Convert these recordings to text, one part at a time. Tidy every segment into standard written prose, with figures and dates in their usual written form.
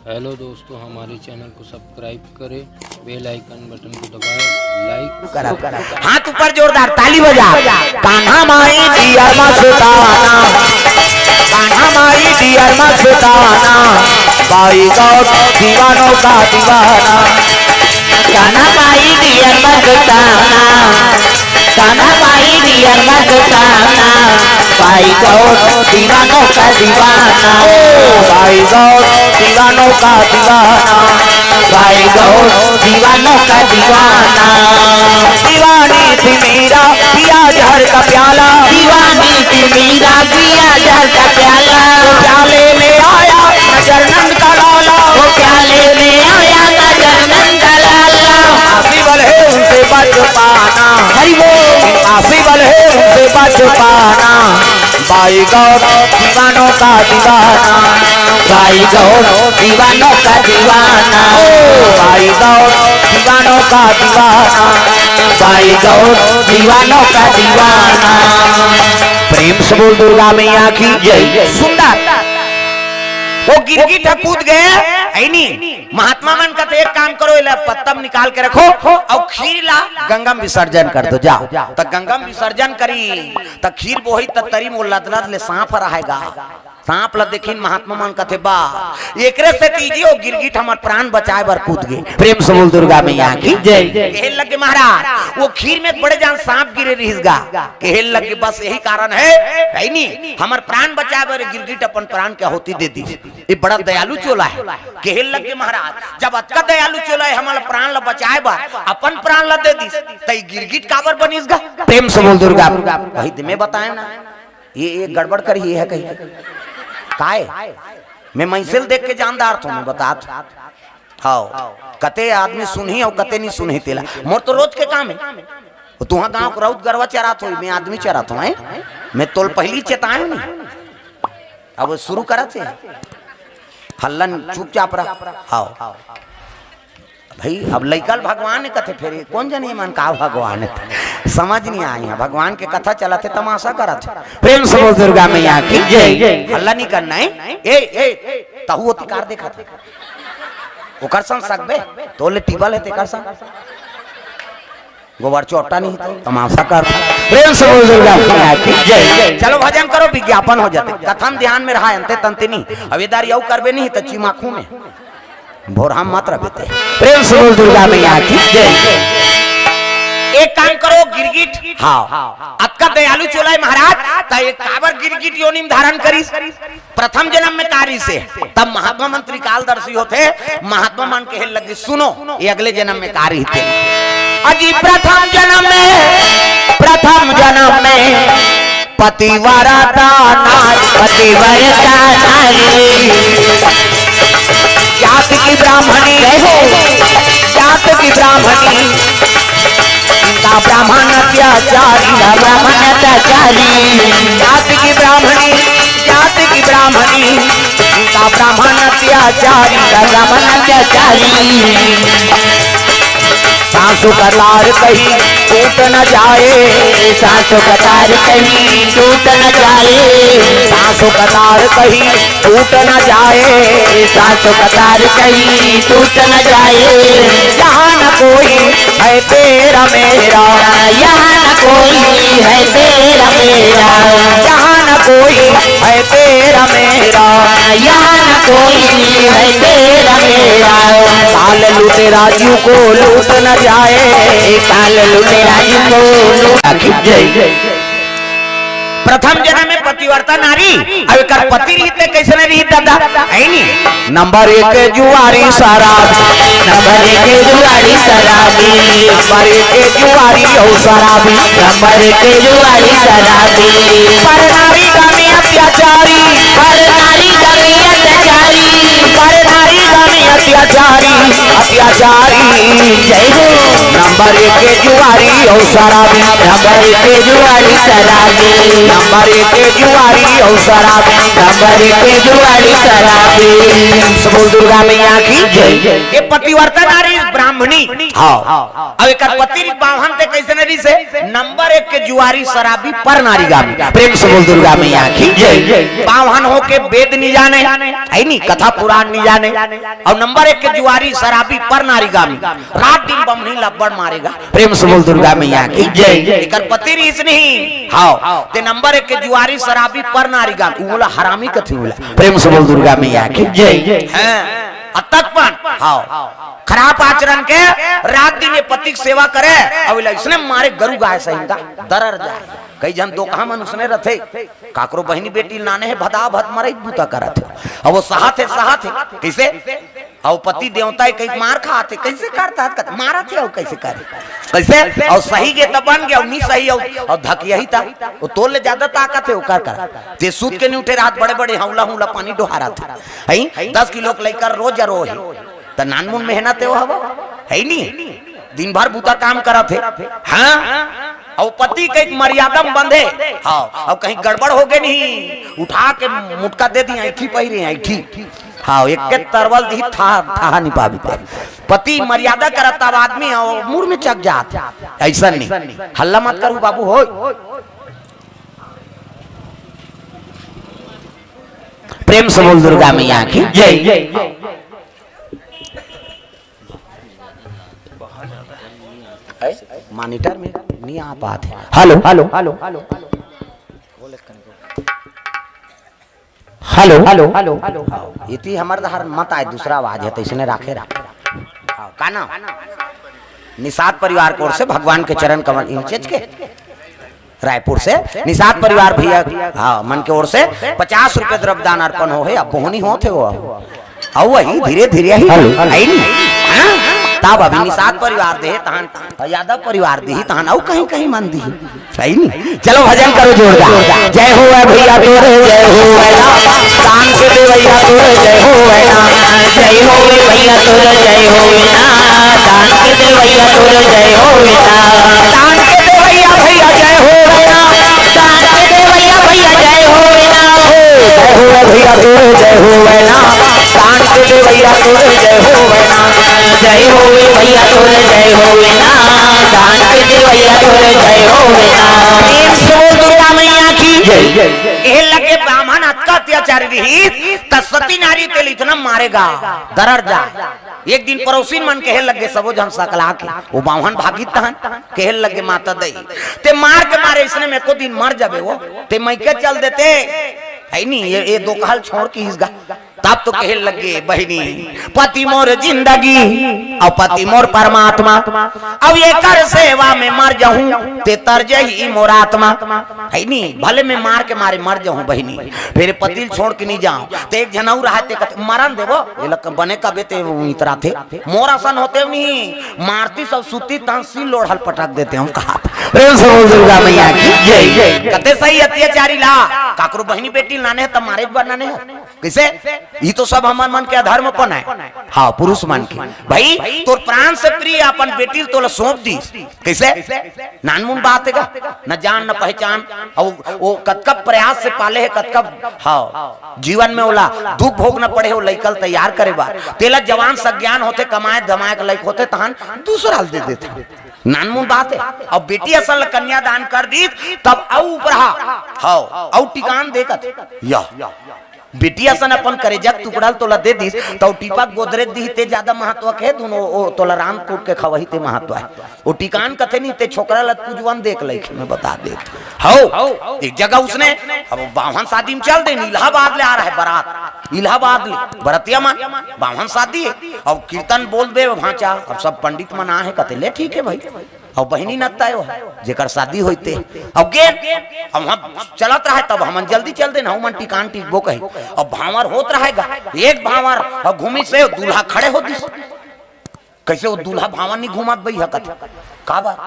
Hello दोस्तों, हमारे channel को सब्सक्राइब करें, बेल आइकन बटन को दबाएं, लाइक करा हाथ ऊपर जोरदार ताली बजा। कान्हा माई दियर मस्ताना, कान्हा माई दियर मस्ताना, बाई गौर दीवानों का दीवाना। कान्हा माई दियर मस्ताना, कान्हा माई दियर मस्ताना, बाई गौर दीवानों का दीवाना। बाई गौर दीवानों का दीवाना, बाई गौर दीवानों का दीवाना। दीवानी थी मेरा पिया जहर का प्याला, दीवानी थी मेरा पिया जहर का प्याला। वो प्याले में आया नजर नंद का लाला, वो प्याले में आया नजर नंद का लाला। आसिबल है उनसे बच पाना, हरि बोल आसिबल है उनसे बच पाना। बाई गौर दीवानों का दीवाना, बाई गौर दीवानों का दीवाना। बाई गौर दीवानों का दीवाना, बाई गौर दीवानों का दीवाना। प्रेम से बोल दुर्गा मैया की जय। सुंदर वो गिरगिट कूद गए ऐनी महात्मा मन का तो एक काम करो, इला पत्तम निकाल के रखो और खीर ला गंगा में विसर्जन कर दो। जाओ तो गंगा में विसर्जन करी तो खीर बोही तरी मोल लदलद ले सांप रहेगा। सांप ला देखी महात्मा मन का थे बा एकरे से कीजिए वो गिरगिट हमार प्राण बचाए बर कूद गए। प्रेम से बोल दुर्गा मैया की जय। कहल लगे महाराज वो खीर में बड़े जान सांप गिरे रहीगा। कहल लगे बस यही कारण है नहीं हमार प्राण बचाए बर गिरगिट अपन प्राण के आहुति दे दी। ये बड़ा दयालु चोला है। कहल लगे महाराज जब अतका दयालु चोला है हमारा प्राण ला बचाए बर अपन प्राण ला दे दी तो गिरगिट काबर बनीसगा। प्रेम से बोल दुर्गा वही में बताए ना ये गड़बड़ करी है कहीं काय मैं मैसेल देख के जानदार थो मैं बतात हाँ कते आदमी सुनही और कते नहीं सुनही तेला मोर तो रोज के काम है। तुहा गांव को राउत गरवा चरा थो मैं आदमी चरा थो है मैं तोल पहली चेताए नहीं अब शुरू करा थे हल्लन चुपचाप रहा हाँ भाई अब लइकल भगवान ने कथे फिर कौन जाने मन का भगवान है समझ नहीं आई है। भगवान के कथा चला थे तमाशा करा थे। प्रेम से बोल दुर्गा मैया की जय। हल्ला नहीं करना है ए तहु तिकार देखा था ओकर संग सकबे तोले टीबल है तेकर संग गोबर चोटा नहीं तो तमाशा कर। प्रेम से बोल दुर्गा मैया की जय। चलो भजन करो विज्ञापन हो जाते कथम ध्यान में रहा अंते तंते नहीं अवेदार यू करबे नहीं तो चिमाखू में भोर हम मात्र बेते। प्रेम से बोल दुर्गा मैया की जय। एक काम करो गिरगिट हाँ अतका दयालु चोला है महाराज तो एक काबर गिरगिट योनि में धारण करी प्रथम जन्म में कारी से तब महात्मा मंत्री कालदर्शी होते महात्मा मन के लगे सुनो ये अगले जन्म में कारी थे अजी प्रथम जन्म में पतिव्रता नारी जात की ब्राह्मणी जात की ब्राह्मणी इनका ब्राह्मण अत्याचारी ब्राह्मण अत्याचारी जात की ब्राह्मणी जात की ब्राह्मणी इनका ब्राह्मण अत्याचारी ब्राह्मण अत्याचारी। सासु कतार कहीं टूट न जाए सासु कतार कहीं टूट न जाए सासु कतार कहीं टूट न जाए सासु कतार कहीं टूट न जाए। यहाँ न कोई है तेरा मेरा यहाँ न कोई है तेरा मेरा यहाँ न कोई है तेरा मेरा यहाँ न कोई है तेरा मेरा। काल लूटे राजू को लूट न जाए काल लूटे राजू को लूट जय। प्रथम जन्म में पतिव्रता नारी अब कर पति रीते कैसे नहीं रही दादा है नहीं। नंबर 1 जुआरी शराबी नंबर 1 जुआरी शराबी नंबर 1 जुआरी हो शराबी नंबर 1 जुआरी शराबी। पर नारी गमी अत्याचारी पर नारी गमी अत्याचारी पर नारी गमी अत्याचारी अत्याचारी जय हो नंबर 1 के जुआरी और शराबी नंबर 1 के जुआरी शराबी नंबर 1 के जुआरी और शराबी नंबर 1 के जुआरी शराबी बोल दुर्गा मैया की जय। ये पतिव्रता नारी ब्राह्मणी हाँ अब एक पति बाहन ते कैसे नरी से नंबर 1 के जुआरी शराबी पर नारी गामी प्रेम से बोल दुर्गा मैया की जय। बाहन हो के वेद नहीं जाने है नहीं कथा पुराण नहीं जाने और नंबर 1 के जुआरी शराबी पर नारी गामी रात दिन बमनी लब्बड़ मारेगा प्रेम से बोल दुर्गा मैया की जय। एकर पति रीस नहीं हाँ ते नंबर 1 के जुआरी शराबी पर नारी गामी बोला हरामी कथी बोला प्रेम से बोल दुर्गा मैया की जय। अतकपन हाँ खराब आचरण के रात दिन ये पति की सेवा करे अब इसने मारे गरु गाय सही दरर जाए कई जन दो कहा मन उसने रथे काकरो बहनी बेटी नाने है भदा भद मरे बूता करत अब वो सहात है कैसे और पति देवता है कई मार खाते कैसे करता मारा थे और कैसे करे कैसे और सही के तब बन गया नहीं सही और धक यही था वो तोल ले ज्यादा ताकत है वो कर ते सूत के नहीं उठे रात बड़े बड़े हौला पानी डोहारा था है 10 किलो लेकर रोज रोज तो नानमुन मेहनत है वो है नहीं दिन भर बूता काम करा थे हाँ और पति के एक मर्यादा में बंधे हाँ और कहीं गड़बड़ हो गए नहीं उठा के मुटका दे दी ऐठी पहिरे ऐठी हाँ एक के तरवल दी था नहीं पाबी पति मर्यादा करता आदमी और मुड़ में चक जात ऐसा नहीं हल्ला मत करू बाबू हो प्रेम से बोल दुर्गा मैया की जय। मॉनिटर में नहीं आ पाते hello hello hello hello hello hello इति हमर दहर मत आए दूसरा आवाज है तो इसने राखे का ना निषाद परिवार की ओर से भगवान के चरण कमल इंचेज के रायपुर से निषाद परिवार भैया हाँ मन के ओर से 50 रुपए द्रव्यदान अर्पण हो है अब बोहनी हो थे वो अब वही धीरे धीरे ही तब अभी निषाद परिवार दे तहन यादव परिवार दी तहन और कहीं कहीं मन दी सही नहीं चलो भजन करो जोरदार जय हो भैया तोरे जय हो कान के दे भैया तोरे जय हो जय हो भैया तोरे जय हो दान के दे भैया तोरे जय हो कान के दे भैया भैया जय हो दान के दे भैया भैया जय हो भैया तोरे जय हो कान के दे भैया तोरे जय हो जय हो भैया तोरे जय हो दान के दे भैया तोरे जय हो दुर्गा मैया की जय। कहे लगे ब्राह्मण अत्याचारी रही सती नारी के लिए इतना मारेगा दरर जा एक दिन पड़ोसी मन कहे लगे सबो जन सकला के वो बाहन भागी तहन कहे लगे माता दई ते मार के मारे इसने में को दिन मर जाबे वो ते मैं के चल देते है नहीं ये दो कहल छोड़ के हिसगा तब तो कहे लगे बहनी पति मोर जिंदगी और पति मोर परमात्मा अब ये कर सेवा में मर जाऊं ते तर जही मोर आत्मा है नहीं भले में मार के मारे मर जाऊं बहनी फिर पति छोड़ के नहीं जाऊं ते एक जनाऊ रहते मरन देवो ये लक बने का बेटे इतरा थे मोर आसन होते नहीं मारती सब सुती तांसी लोढ़ल पटक देते हम कहा प्रेम से बोल दुर्गा मैया की जय। कते सही अत्याचारी ला काकरो बहनी बेटी नाने तब मारे बनाने कैसे ये तो सब हमार मन के अधर्म पन है हाँ पुरुष मन के भाई तोर प्राण से प्रिय अपन बेटी तो सौंप दी कैसे नानमुन बात है न जान न पहचान और वो कतकब प्रयास से पाले है कतकब हाँ जीवन में ओला दुख भोग न पड़े हो लइकल तैयार करे बार तेला जवान सज्ञान होते कमाए धमाए के लायक होते तहन दूसरा दे देते नानमुन बात है अब बेटी असल कन्या दान कर दी तब ऊपर हाँ टिकान देखत या बेटी असन अपन करेजक टुकड़ा तोला दे दी तो टीपा गोदरेज दी ते ज्यादा महत्व के दोनों ओ तोला राम कूट के खवही ते महत्व है वो टिकान कथे नहीं ते छोकरा लत पुजवन देख लइक में बता दे हो एक जगह उसने अब बावन शादी में चल दे इलाहाबाद ले आ रहा है बारात इलाहाबाद ले बरतिया मान बावन शादी है और कीर्तन बोल दे भांचा अब सब पंडित मना है कते ले ठीक है भाई और बहनी नत्ता है जेकर शादी होते अब गे अब हम चलत रहे तब हम जल्दी चल दे ना मन टिकान टिकबो कही अब भावर होत रहेगा एक भावर और घूमी से दूल्हा खड़े हो दिस कैसे वो दूल्हा भावर नहीं घुमात भाई हकत का बात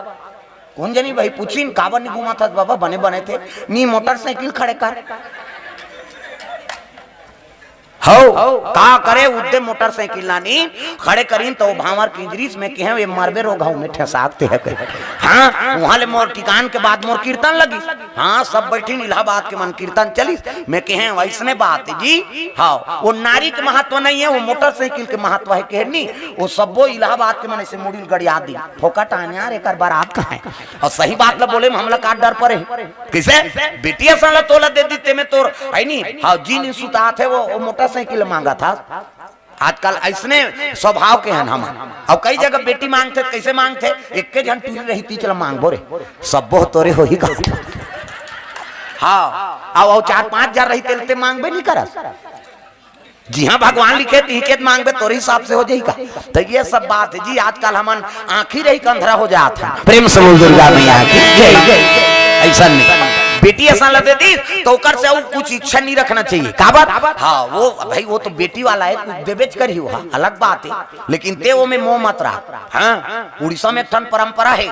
कौन जानी भाई पूछीन काबर नहीं घुमा था बाबा बने बने थे नी मोटरसाइकिल खड़े कर हो का करे उद्दे मोटरसाइकिल लानी खड़े करीन तो भावर किंजरीस में कहे वे मरबे रो घाव में ठसाते है कहे। हाँ वहां ले मोर टिकान के बाद मोर कीर्तन लगी। हाँ सब बैठी इलाहाबाद के मन कीर्तन चली मैं कहे वैसने बात है जी। हाँ वो नारी के महत्व नहीं है, वो मोटरसाइकिल के महत्व है कहनी। वो सबो इलाहाबाद के मन से मुड़ी गड़िया दी फोकट आने यार एक बारात का है और सही बात ला बोले हमला काट डर परे किसे बेटिया साला तोला दे दी में तोर है नहीं। हाँ जी नहीं सुता थे वो मोटरसाइकिल मांगा था। आजकल ऐसने स्वभाव के हैं हम। अब कई जगह बेटी मांगते कैसे मांगते एक के जन टूरी रही थी चलो मांग बोरे सब तोरे हो ही का। हाँ अब 4-5 हजार रही तेलते मांगबे नहीं करा। जी हाँ भगवान लिखे टिकट मांगबे तोरे हिसाब से हो जाएगा। तो ये सब बात है जी। आजकल हमन आंखी रही कंधरा हो जाता है। प्रेम से बोल दुर्गा मैया की जय। ऐसा नहीं बेटी ऐसा लग देती तो कर से कुछ इच्छा नहीं रखना चाहिए का बात। हाँ वो भाई वो तो बेटी वाला है कुछ देवेच करी हो हाँ, अलग बात है लेकिन ते वो में मोह मत रहा। हाँ उड़ीसा में एक परंपरा है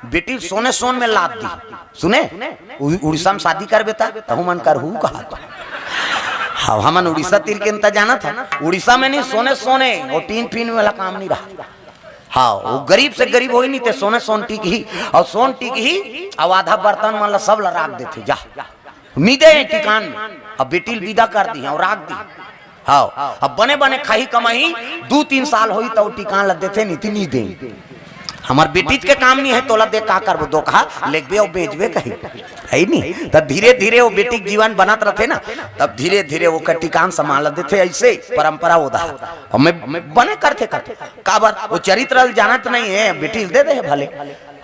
बेटी सोने सोन में लाद दी सुने उड़ीसा में शादी कर बेटा तो मन कर हूँ कहा तो। हाँ हमन उड़ीसा तीर के अंतर जाना था उड़ीसा में नहीं सोने सोने और टीन पीन वाला काम नहीं रहा। हाँ वो गरीब से गरीब हो ही नहीं थे सोने सोन टीक ही और सोन टीक ही अब आधा बर्तन मान ला सब राख देते जा नीदे टिकान में। अब बेटी विदा कर दी और राख दी। हाँ अब बने बने खाई कमाई 2-3 साल हुई तो टिकान लग देते नहीं दे हमार बेटी के काम नहीं है तोला दे का करबो दो कहा लेबे और बेचबे कहीं है नहीं। तब धीरे धीरे वो बेटी जीवन बनत रहते ना तब धीरे धीरे वो टिकान संभाल देते ऐसे परंपरा होता हमें बने करते का बार वो चरित्र जानत नहीं है बेटी दे दे भले।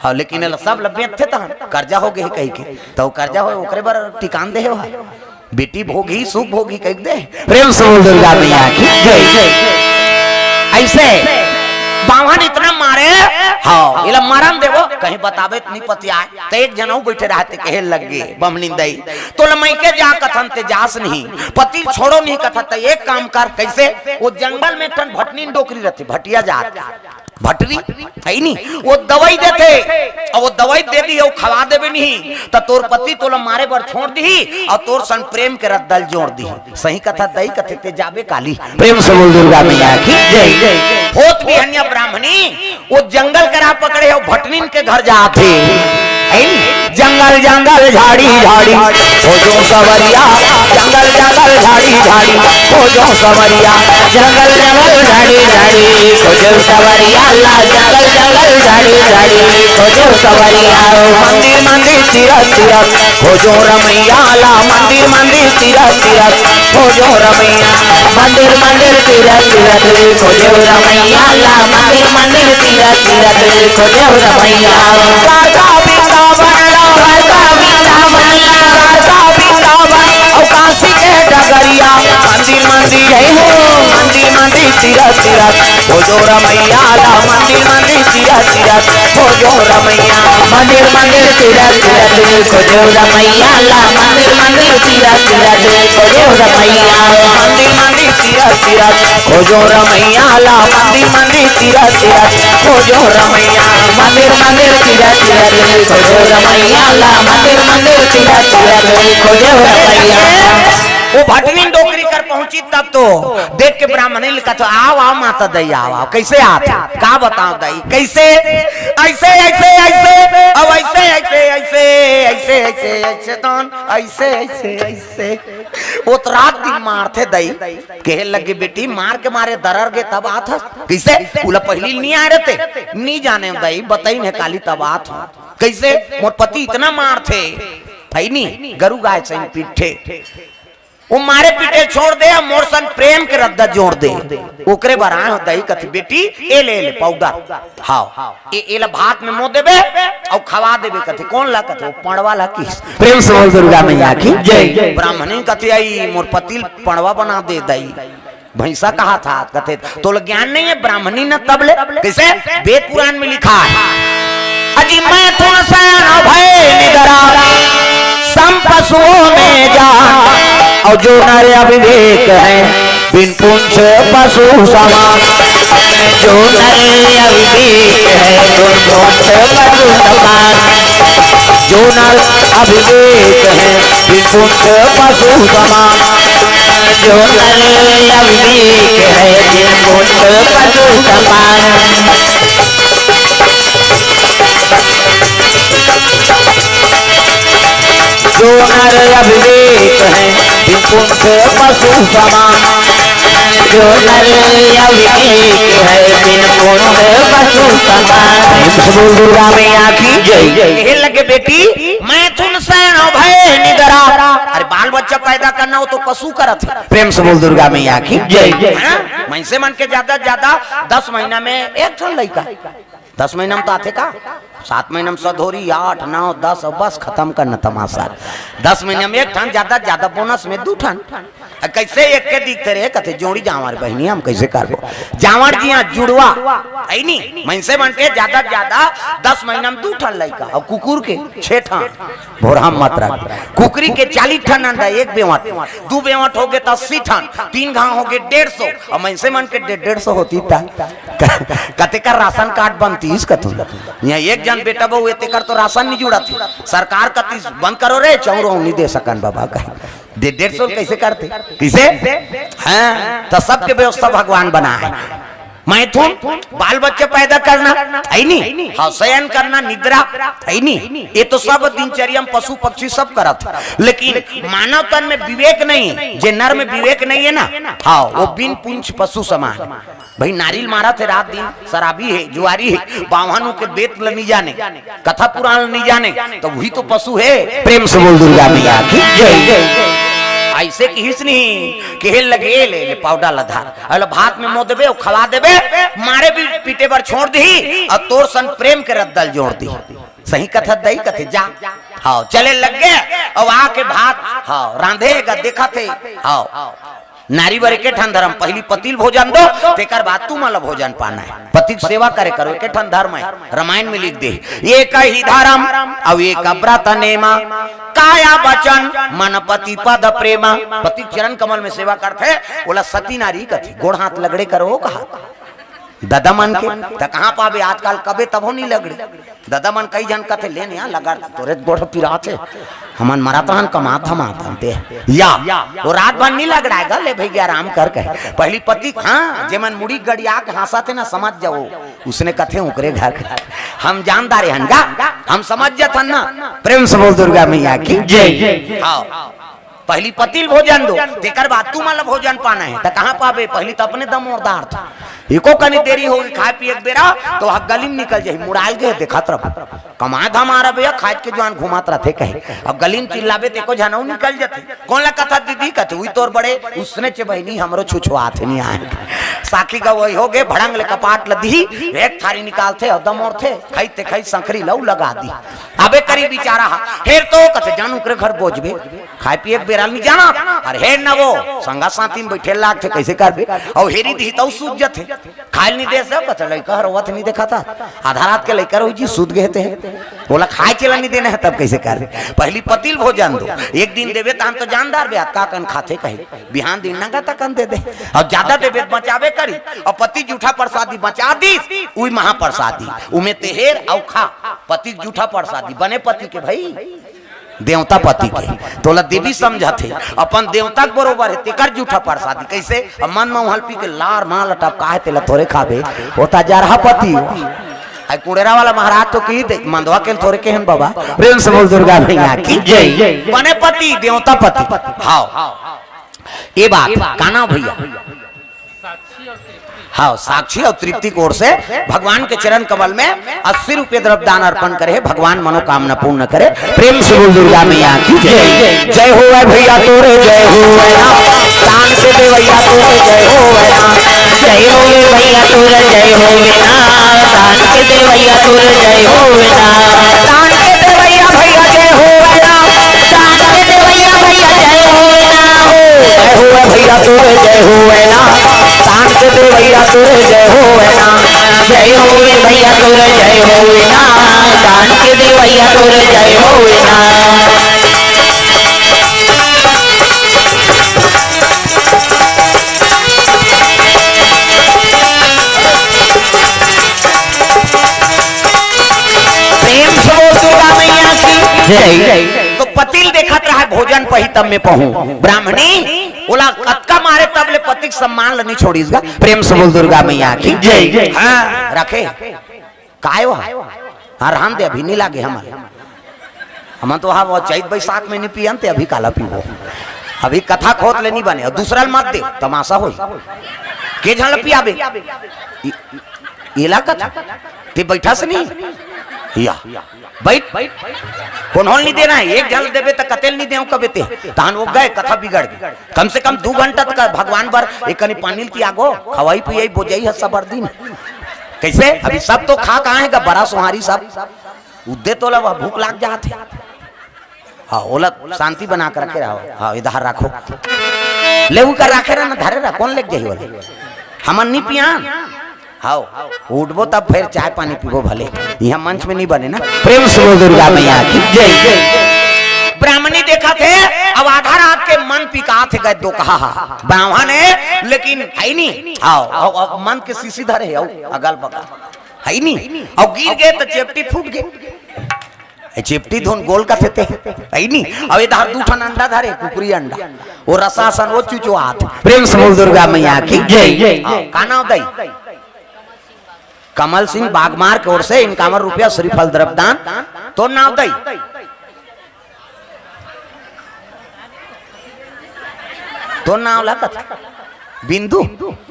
हाँ लेकिन सब लब्बे थे तो कर्जा हो गए कहीं के तो कर्जा हो ओकरे बार टिकान दे बेटी भोगी सुख भोगी कह दे। प्रेम से बोल दुर्गा मैया की जय। ऐसे बावन इतना मारे हाँ इला मारन देवो कहीं बतावे नहीं पति आए तो एक जनऊ बैठे रहते कहे लग गए बमलिन दई तो लमई के जा कथन ते जास नहीं पति छोड़ो नहीं कथा तो एक काम कर कैसे वो जंगल में टन भटनी डोकरी रहती भटिया जात भटरी है नहीं वो दवाई देते और वो दवाई दे दी वो खवा देवे नहीं तो तोर पति तोला मारे बर छोड़ दी और तोर सन प्रेम के रद्दल जोड़ दी। सही कथा दई कथे ते जाबे काली। प्रेम से बोल दुर्गा मैया की जय। होत भी अन्य ब्राह्मणी वो जंगल करा पकड़े हो भटनीन के घर जाते जंगल जंगल झाड़ी झाड़ी हो जो सवरिया जंगल जंगल झाड़ी झाड़ी हो जो सवरिया जंगल जंगल झाड़ी झाड़ी खोजो सवरिया ला जंगल जंगल झाड़ी झाड़ी खोजो सवरिया मंदिर मंदिर तीरथ तीरथ हो जो रमैया ला मंदिर मंदिर तीरथ तीरथ हो जो रमैया मंदिर मंदिर तीरथ तीरथ खोजो रमैया ला मंदिर मंदिर तीरथ तीरथ खोजो रमैया काशी के डगरिया मंदिर मंदिर जय हो मंदिर मंदिर तीरथ तीरथ हो जो रमैया ला मंदिर मंदिर तीरथ तीरथ हो जो रमैया मंदिर मंदिर तीरथ तीरथ खोजो रमैया ला मंदिर मंदिर तीरथ तीरथ खोजो रमैया मंदिर मंदिर तीरथ तीरथ हो जो रमैया ला मंदिर मंदिर तीरथ तीरथ हो जो रमैया मंदिर मंदिर तीरथ तीरथ खोजो रमैया ला मंदिर मंदिर तीरथ तीरथ खोजो रमैया। वो भटवीन डोकरी कर पहुंची तब तो देख के ब्राह्मण ने लिखा तो आओ माता दई आओ कैसे आते का बताओ दई कैसे ऐसे ऐसे ऐसे अब ऐसे ऐसे ऐसे ऐसे ऐसे ऐसे तन ऐसे ऐसे ऐसे वो तो रात दिन मारते दई कहे लगे बेटी मार के मारे दरर गए तब आता कैसे बोला पहली नहीं आ रहे थे नहीं जाने दई बताई ने काली तब आत कैसे मोर पति इतना मार थे नहीं गरु गाय से पीठे वो मारे पीटे छोड़ दे मोर सन प्रेम के रद्दा जोड़ दे ओकरे बराए होता ही कथी बेटी ए ले पाउडर हाँ ए ला भात में मुंह देबे और खवा देबे कथी कौन ला कथी पणवा ला की। प्रेम से बोल दुर्गा मैया की जय। ब्राह्मणी कथी आई मोर पति पणवा बना दे दई भैंसा कहा था कथे तो ज्ञान नहीं है ब्राह्मणी न तबले कैसे वेद पुराण में लिखा है अजी मैं थोड़ा सा भय निगरा सम पशुओं में जान और जो नर अविवेक है बिन पुंछ पशु समान जो नर अविवेक है बिन पुंछ पशु समान जो नर अविवेक है बिन पुंछ पशु समान जो नर अविवेक है निर्कुंड पशु समान जो नर अविवेक है निर्कुंड पशु समान जो नर अविवेक है निर्कुंड पशु समान बोल दुर्गा मैया की जय। कहे लगे बेटी मैं तुम सैन भय निदरा। अरे बाल बच्चा पैदा करना हो तो पशु करत है। प्रेम से बोल दुर्गा मैया की जय। मैं से मन के ज्यादा 10 महीना में एक ठन लड़का 10 महीना में तो आते का 7 महीना में सधोरी 8 9 10 बस खत्म करना तमाशा 10 महीना में एक ठन ज्यादा बोनस में 2 ठन कैसे एक के दिखते रहे कथे जोड़ी जावर बहनी हम कैसे करबो जावर जी जुड़वा आई नहीं मैं से मन के ज्यादा 10 महीना में 2 ठन लड़का और कुकुर के 6 ठन भोरा मात्रा कुकरी के 40 ठन अंडा एक बेवट 2 बेवट हो गए तो 80 ठन 3 गांव हो गए 150 और मैं से मन के 150 होती था कते का राशन कार्ड बनती इस कतु यहाँ एक जन बेटा बहु एते कर तो राशन नहीं जुड़ा थी सरकार कती बंद करो रे चौरो नहीं दे सकन बाबा का 150 कैसे करते किसे हाँ तो सबके व्यवस्था भगवान बना है मैं तुम बाल बच्चे पैदा करना है नहीं हाँ शयन करना निद्रा है नहीं ये तो सब दिनचर्या में पशु पक्षी सब करत लेकिन मानव तन में विवेक नहीं है जे नर में विवेक नहीं है ना हाँ वो बिन पूंछ पशु समान भाई नारियल मारा थे रात दिन शराबी है जुआरी है बावहानों के बेत नहीं जाने कथा पुराण नहीं जाने तो वही तो पशु है। प्रेम से बोल दुर्गा मैया की जय। ऐसे की हिस नहीं कि लगे ले पाउडर लधार अल भात में मो देबे खवा देबे मारे भी पीटे पर छोड़ दी और तोर सन प्रेम के रद्दल जोड़ दी सही कथा दई कथे जा हाँ चले लग गए और आके भात हाँ रांधेगा देखा थे हाँ नारी बर के ठन धर्म पहली पतिल भोजन दो तेकर बाद तू मला भोजन पाना है पति सेवा करे करो के ठन धर्म है रामायण में लिख दे ये कही धर्म अब ये व्रत नेमा काया वचन मन पति पद प्रेमा पति चरण कमल में सेवा करते बोला सती नारी कथी गोड़ हाथ लगड़े करो कहा दादा मन के तो कहाँ पावे आजकल कबे तबो नहीं लगड़े दादा मन कई जन कथे लेने यहाँ लगा तोरे गोड़ पिराते हमन मराता हन कमाता माता या वो रात भर नहीं लग रहा है ले भैया आराम कर कहे पहली पति हाँ जेमन मुड़ी गड़िया के हंसा थे ना समझ जाओ उसने कथे उकरे घर हम जानदार हन गा हम समझ जाते ना। प्रेम से बोल दुर्गा मैया की जय। हाँ पहली पतिल भोजन दो तेकर बाद तू मला भोजन पाना है तो कहाँ पावे पहली तो अपने दम और दार था एको कनी देरी होगी खाए पिए बेरा तो गली में निकल जाए मुड़ाल गए देखा तरफ कमाए हमारा भैया खाए के जवान घुमात रहे कहे अब गली में चिल्लावे ते को जनऊ निकल जाते कौन ला कथा दीदी कहते हुई तोर बड़े उसने चे बहनी हमरो छुछुआत नहीं आए साखी का वही हो गए भड़ंग ले कपाट लदी एक थारी निकालते और दम और थे खाईते खाई संखरी लऊ लगा दी अबे करी बेचारा फिर तो कहते जानू करे घर बोझबे खाए पिए बेरा नहीं जाना अरे हेर ना वो संगा साथी में बैठे लाग थे कैसे करबे और हेरी दी तो सूझ जाते खाए नहीं दे सब कहते लड़का रोवत नहीं देखा था आधा रात के लड़का रोजी सूद गए थे बोला खाए चला नहीं देना है तब कैसे कर पहली पतिल भोजन दो एक दिन देवे तो हम तो जानदार बे का कन खाते कहे बिहान दिन ना का कन दे दे और ज्यादा देवे बचावे करी और पति जूठा प्रसादी बचा दी उई महाप्रसादी उमे तेहेर और खा पति जूठा प्रसादी बने पति के भाई देवता पति के तोला देवी समझा थे अपन देवता के बरोबर है तेकर जूठा प्रसादी कैसे मन में हल्पी के लार माल टपका है तेला थोड़े खाबे होता जरहा पति आई कुड़ेरा वाला महाराज तो की मंदवा के थोड़े के हैं बाबा। प्रेम से बोल दुर्गा मैया की जय। बने पति देवता पति हाँ ये बात काना भैया हाँ साक्षी और तृप्ति की ओर से भगवान के चरण कमल में 80 रुपये द्रव्य दान अर्पण करे भगवान मनोकामना पूर्ण करे। प्रेम से बोल दुर्गा मैया की जय। जय हो भैया तोरे जय हो दान के दे भैया तोरे जय हो जय हो भैया तोरे जय हो दान के दे भैया तोरे जय हो दान के दे भैया भैया जय हो दान के दे भैया भैया जय हो भैया तोरे जय हो दान के दे भैया तोरे जय हो जय हो भैया तोरे जय हो दान के दे भैया तोरे जय हो प्रेम से बोल दुर्गा मैया की जय। तो पतिल देखत रहा भोजन पही तब में पहू ब्राह्मणी बोला कत्का मारे तब ले पति सम्मान ल नहीं छोड़ीसगा। प्रेम से बोल दुर्गा मैया की जय। हाँ रखे काय हाँ राम दे अभी नहीं लागे हम तो हाँ वो चैत बैसाख में नहीं पियन ते अभी काला पीबो अभी कथा खोत ले नहीं बने और दूसरा मत दे तमाशा हो के झल पियाबे इला कथा ते बैठा से नहीं या बैठ कौन नहीं देना है एक जल देवे तो कतेल नहीं देऊ कबे ते तान वो गए कथा बिगड़ गई कम से कम 2 घंटा तक भगवान बर एक कनी पानी की आगो खवाई पियाई बोझई है सब दिन कैसे अभी सब तो खा कहाँ है का बड़ा सुहारी सब उद्दे तो ला भूख लाग जाते हाँ ओला शांति बना कर रखे रहो हाँ इधर रखो ले कर रखे रहा ना धरे रहा कौन लेके जाइए बोले हमन नहीं पिया हाँ उठबो तब फिर चाय पानी पीबो भले यहाँ मंच में नहीं बने ना। प्रेम से बोल दुर्गा मैया की जय। ब्राह्मणी देखा थे अब आधा रात के मन पिका थे गए दो कहा ब्राह्मण है लेकिन है नहीं हाँ मन के सीसी धरे अगल बगल है नहीं और गिर गए तो चेपटी फूट गए चिपटी धुन गोल का थे है नहीं अब इधर 2 ठन अंडा धरे कुकरी अंडा वो रसासन वो चुचो हाथ। प्रेम से बोल दुर्गा मैया की जय। का नाम दई कमल सिंह बागमार की ओर से इनकामर रुपया श्रीफल द्रव्यदान तो नाम दई तो नाम लगा बिंदु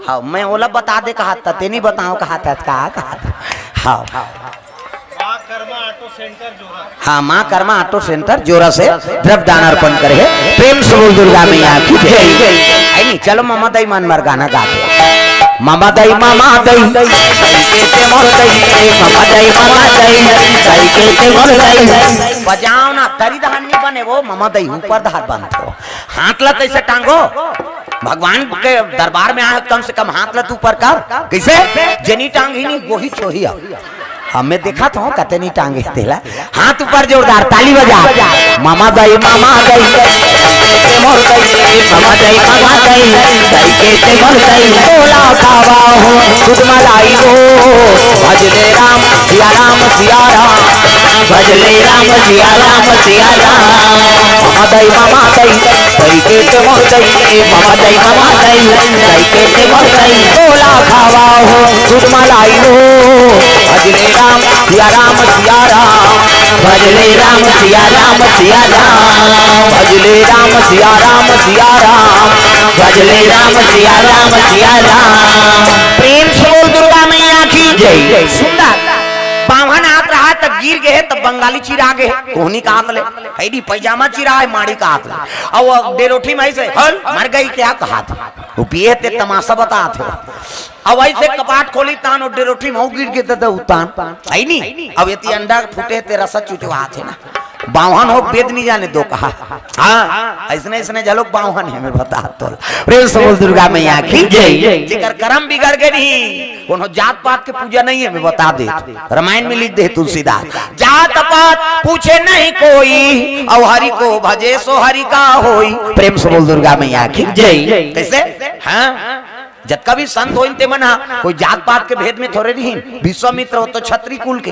हाँ मैं ओला बता दे कहा था ते नहीं बताओ कहा था हाँ हाँ माँ कर्मा ऑटो सेंटर जोरा से द्रव्यदान अर्पण करे। प्रेम से बोल दुर्गा मैया की जय। नहीं चलो मामा दई मन मर गाना गाते मामा दई मोर दई मामा दई मोर दई बजाओ ना तरी धान नहीं बने वो मामा दई ऊपर धार बंद हो हाथ लत ऐसे टांगो भगवान के दरबार में आए कम से कम हाथ लत ऊपर कर कैसे जनी टांग ही नहीं वो ही छोही हमें देखा था कते नहीं टांगे तेला हाथ ऊपर जोरदार ताली बजा मामा दई मोर दई मामा दई के मोर दई बोला खावा हो दूध मलाई हो भजले राम सिया राम भजले राम सिया राम मामा दई के मोर दई मामा दई के मोर दई बोला खावा हो दूध मलाई हो भजले राम सिया राम भजले राम सिया राम भजले राम सिया राम भजले राम सिया राम। प्रेम से बोल दुर्गा मैया की जय। सुंदर बावन हाथ रहा तब गिर गए तब बंगाली चिरा गए कोहनी का हाथ ले हैडी पैजामा चिरा है माड़ी का हाथ ले और डेरोठी में से हल मर गई क्या कहा था वो पिए थे तमाशा बता थे अब ऐसे कपाट खोली तान और डेरोठी में गिर गए थे उतान है नहीं अब ये अंडा फूटे थे रसा चुचवा थे ना बावन हो वेद नहीं जाने दो कहा हाँ ऐसने ऐसने झलोक बावन है मैं बता तो। प्रेम से बोल दुर्गा मैया की जय। जिकर कर्म बिगड़ गए नहीं कोनो जात पात के पूजा नहीं है मैं बता दे रामायण में लिख दे तुलसीदास जात पात पूछे नहीं कोई और हरि को भजे सो हरि का होई। प्रेम से बोल दुर्गा मैया की जय। कैसे हाँ जब भी संत हो ते मना कोई जात पात के भेद में थोड़े नहीं विश्वामित्र हो तो छत्री कुल के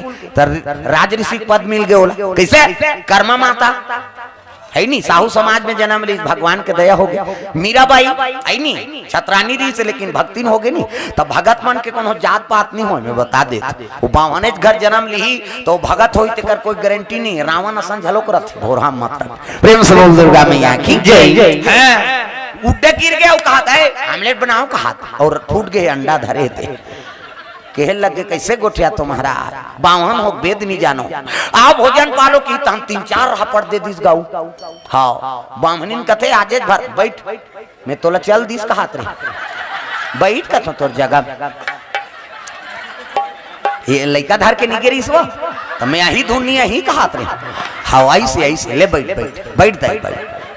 राज ऋषि पद मिल गए होला कैसे कर्मा माता है नहीं साहू समाज में जन्म ली भगवान के दया हो गया मीराबाई है नहीं छत्रानी री से लेकिन भक्तिन हो गई नहीं तब भगत मन के कोनो जात पात नहीं हो मैं बता दे वो बावने घर जन्म ली तो भगत हो तेकर कोई गारंटी नहीं रावण असन झलोक रथ भोरा मत। प्रेम से बोल दुर्गा मैया की जय। उड्डे गिर गया कहा था आमलेट बनाओ कहा और फूट गए अंडा धरे थे कह लगे कैसे गोठिया तुम्हारा बावन हो वेद नहीं जानो आप भोजन पालो की तम 3-4 रपट दे दिस गाऊ हाँ बामनिन कथे आजे भर बैठ मैं तोला चल दिस कहात रही बैठ का तोर जगह ये लड़का धर के निगेरी इसवा तो मैं यही धुनी यही कहात रही हवाई से ऐसे ले बैठ बैठ बैठ दे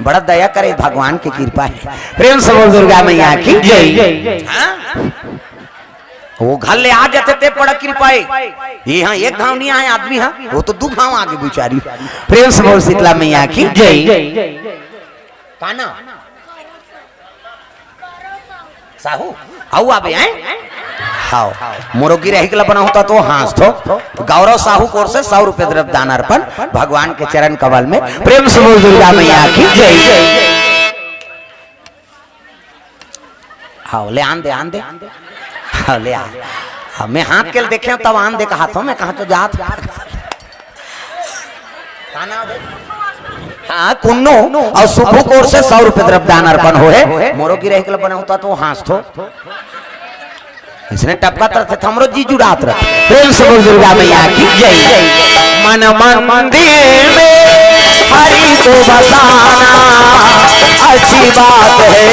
बड़ा दया करे भगवान की कृपा है। प्रेम से बोल दुर्गा मैया की जय। वो घर ले आ जाते थे बड़ा कृपा है यहाँ एक गांव नहीं आए आदमी हाँ वो तो 2 गांव आगे बिचारी। प्रेम से बोल शीतला मैया की जय। काना साहू आओ आबे हैं हाँ मुर्गी रही के बना होता तो हाँस तो गौरव साहू कोर से 100 रुपए द्रव्य दान अर्पण भगवान के चरण कमल में प्रेम से बोल दुर्गा मैया की जय। हाँ ले आन दे हाँ ले आ हाँ, मैं हाथ के देखे तब आन दे का हाथों में कहा तो जात हाँ कुन्नो और सुबह कोर से 100 रुपए द्रव्य दान अर्पण होए मोरो की रह के बना होता तो हाँस तो इसने टपका तरफ हमरो जी जुड़ात रहे प्रेम से बोल दुर्गा मैया की जय। मन मंदिर में हरि को बसाना अच्छी बात है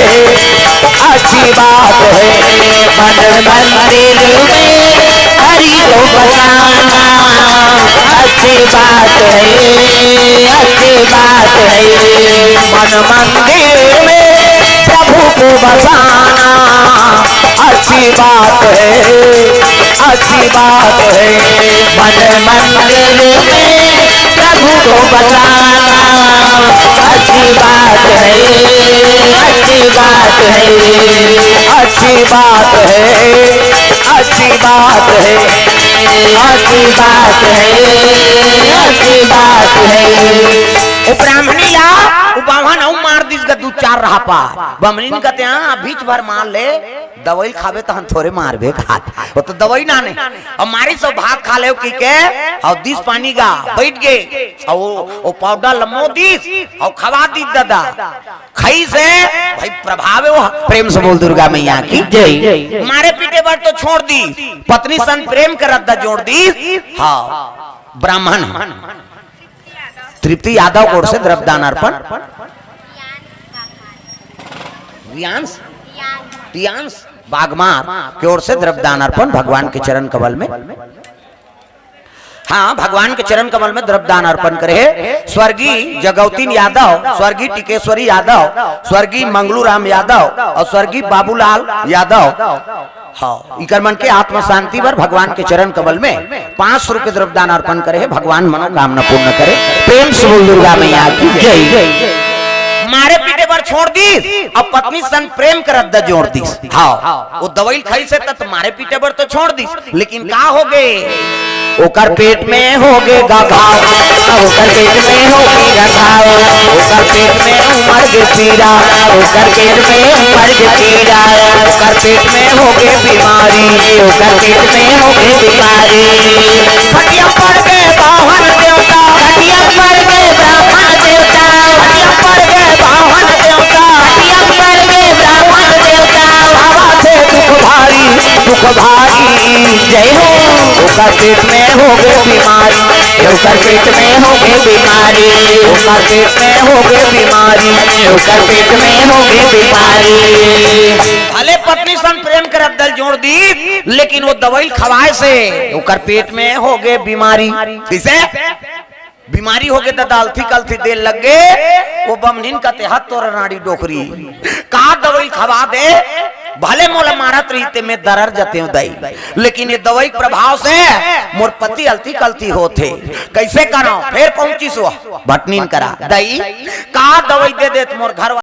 अच्छी बात है। मन मंदिर में हरि को बसाना अच्छी बात है अच्छी बात है। मन मंदिर में प्रभु को बसाना अच्छी बात है अच्छी बात है। मन मंदिर में प्रभु को बसाना अच्छी बात है अच्छी बात है अच्छी बात है अच्छी बात है अच्छी बात है अच्छी बात है। ओ ब्राह्मणी ला ओ बावन औ मार दिस ग दू चार रहा पा ब्राह्मणी कहते हैं बीच भर मार ले दवाई खावे तो हम थोड़े मारबे खात वो तो दवाई ना ने और मारी सब भात खा ले की के और दिस पानी गा बैठ गए और ओ पाउडर लमो दिस और खवा दी दादा खाई से भाई प्रभाव वो प्रेम से बोल दुर्गा मैया की जय। मारे पीटे पर तो छोड़ दी पत्नी सन प्रेम कर रद्दा जोड़ दी। हाँ ब्राह्मण तृप्ति यादव ओर से द्रव्य दान अर्पण रियांश बागमार की ओर से द्रव्य दान अर्पण भगवान के चरण कमल में। हाँ भगवान के चरण कमल में द्रव्य दान अर्पण करे स्वर्गीय जगौतीन यादव स्वर्गीय टिकेश्वरी यादव स्वर्गीय मंगलूराम यादव और स्वर्गीय बाबूलाल यादव। हाँ इकर मन के आत्मा शांति पर भगवान के चरण कमल में 500 रुपए द्रव्य दान अर्पण करे भगवान मनोकामना पूर्ण करे प्रेम से बोल दुर्गा मैया की जय। मारे पीटे पर छोड़ दी अब पत्नी सन प्रेम कर अद्दा जोड़ दी। हाँ वो दवाई खाई से तब मारे पीटे पर तो छोड़ दी लेकिन का हो गए ओकर पेट में हो गए घाव ओकर पेट में हो गए घाव ओकर पेट में उमड़ गए पीड़ा ओकर पेट में उमड़ गए पीड़ा ओकर पेट में हो गए बीमारी ओकर पेट में हो गए बीमारी। खटिया पड़ गए बाहन देवता खटिया पड़ गए ब्राह्मण देवता खटिया पड़ गए बाहन देवता खटिया पड़ गए ब्राह्मण देवता। बाबा से दुख भारी जय हो। ओकर पेट में हो गए बीमारी ओकर पेट में हो गए बीमारी ओकर पेट में हो गए बीमारी ओकर पेट में हो गए बीमारी। भले पत्नी सन प्रेम कर अब्दल जोड़ दी लेकिन वो दवाई खवाए से ओकर पेट में हो गए बीमारी। किसे बीमारी हो गए दादा अलथी कलथी दे लग गए वो बमनिन का तेहत तोर नाड़ी डोकरी का दवाई खवा दे भले मोला मारत रही में दरर जते दई लेकिन ये दवाई प्रभाव से मोर पति अलती कलती होते कैसे करो फिर पहुंची सो भटनीन करा दई का दवाई दे मोर घर